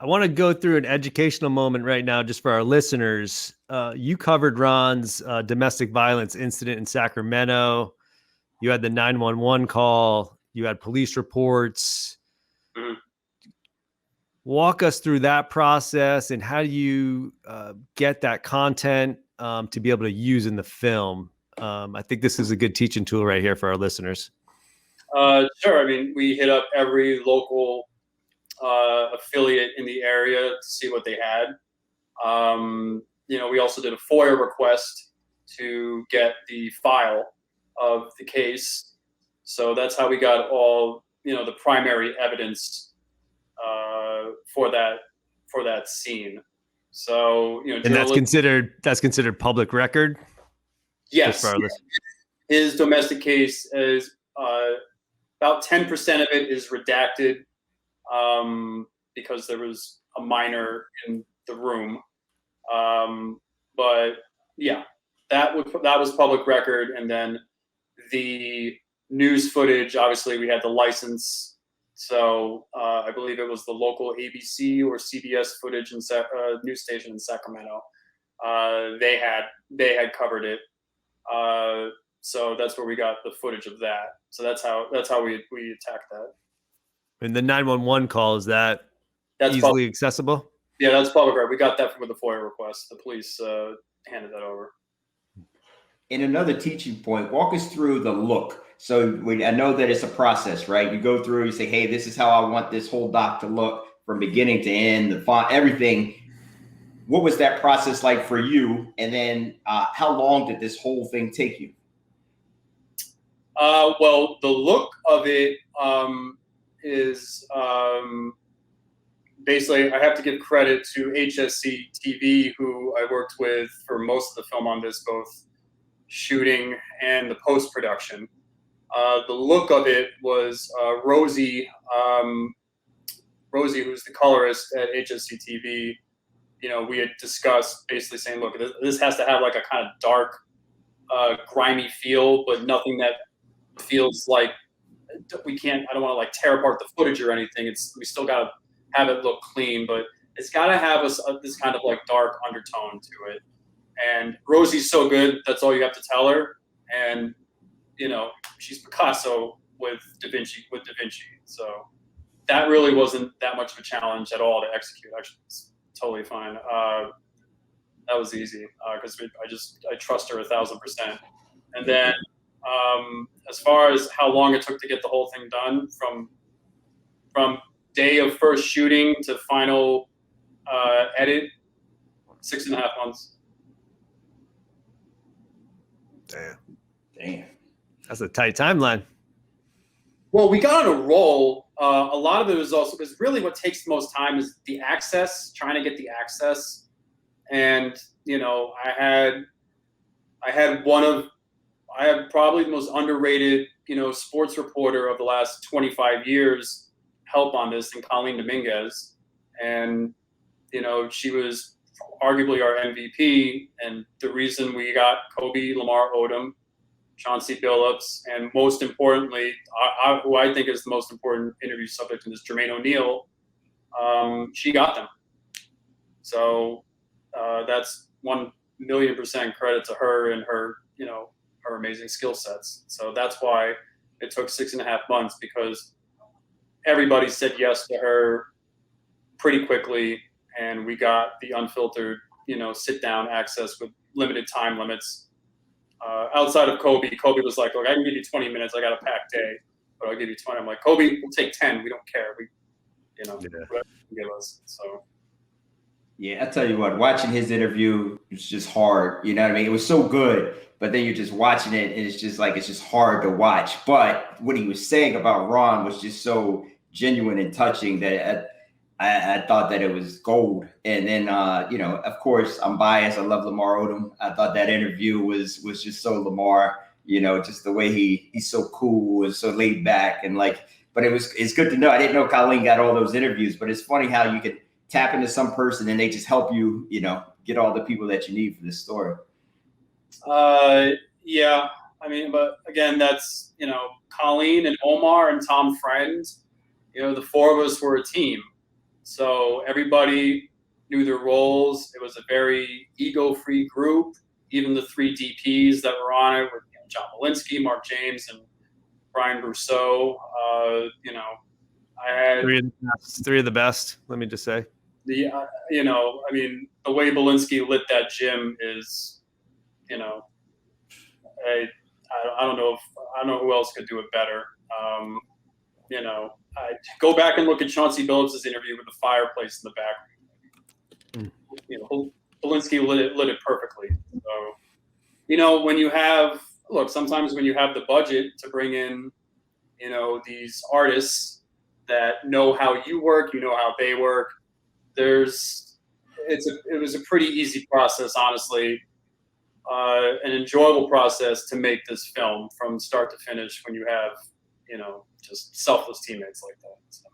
I want to go through an educational moment right now, just for our listeners. You covered Ron's domestic violence incident in Sacramento. You had the 911 call. You had police reports. Mhm. Walk us through that process and how do you get that content to be able to use in the film. I think this is a good teaching tool right here for our listeners. Sure. I mean, we hit up every local affiliate in the area to see what they had. We also did a FOIA request to get the file of the case. So that's how we got all, the primary evidence for that scene. So, And that's considered public record. Yes. His domestic case is about 10% of it is redacted because there was a minor in the room. But yeah, that was public record. And then the news footage, obviously we had the license. So I believe it was the local ABC or CBS footage and news station in Sacramento. They had covered it. So that's where we got the footage of that. So that's how we attacked that. And the 911 call, is that's easily accessible? Yeah, that's public record. We got that with the FOIA request. The police handed that over. In another teaching point, walk us through the look. So I know that it's a process, right? You go through, you say, hey, this is how I want this whole doc to look from beginning to end, the font, everything. What was that process like for you? And then how long did this whole thing take you? Well, the look of it is basically, I have to give credit to HSC TV, who I worked with for most of the film on this, both shooting and the post-production. The look of it was Rosie, who's the colorist at HSC TV. We had discussed basically saying, look, this has to have like a kind of dark, grimy feel, but nothing that feels like I don't want to like tear apart the footage or anything. We still got to have it look clean, but it's got to have this kind of like dark undertone to it. And Rosie's so good, that's all you have to tell her. And, she's Picasso with Da Vinci. So that really wasn't that much of a challenge at all to execute. Actually, it's totally fine. That was easy because I trust her 1,000%. And then as far as how long it took to get the whole thing done, from day of first shooting to final edit, 6.5 months. Damn. That's a tight timeline. Well, we got on a roll. A lot of it was also because really what takes the most time is the access, trying to get the access. And, I had probably the most underrated, sports reporter of the last 25 years help on this, and Colleen Dominguez. And, she was arguably our MVP. And the reason we got Kobe Lamar Odom, Chauncey Billups, and most importantly, who I think is the most important interview subject in this, Jermaine O'Neal, she got them. So that's 1,000,000% credit to her and her, her amazing skill sets. So that's why it took 6.5 months, because everybody said yes to her pretty quickly, and we got the unfiltered, sit down access with limited time limits. Outside of Kobe was like, look, I can give you 20 minutes. I got a packed day, but I'll give you 20. I'm like, Kobe, we'll take 10. We don't care. Whatever you give us. So. Yeah, I tell you what, watching his interview was just hard. You know what I mean? It was so good, but then you're just watching it, and it's just hard to watch. But what he was saying about Ron was just so genuine and touching that I thought that it was gold. And then, of course, I'm biased. I love Lamar Odom. I thought that interview was just so Lamar. Just the way he's so cool and so laid back, and but it's good to know. I didn't know Colleen got all those interviews, but it's funny how you could tap into some person and they just help you, get all the people that you need for this story. Yeah. I mean, but again, that's, Colleen and Omar and Tom Friend, the four of us were a team. So everybody knew their roles. It was a very ego-free group. Even the 3 DPs that were on it were John Malinsky, Mark James, and Brian Brousseau. I had three of the best. Let me just say. the the way Malinsky lit that gym is, I don't know who else could do it better. I go back and look at Chauncey Billups' interview with the fireplace in the back. Malinsky lit it perfectly. So, when you have sometimes when you have the budget to bring in, these artists that know how you work, how they work. It was a pretty easy process, honestly, an enjoyable process to make this film from start to finish when you have, just selfless teammates like that. So.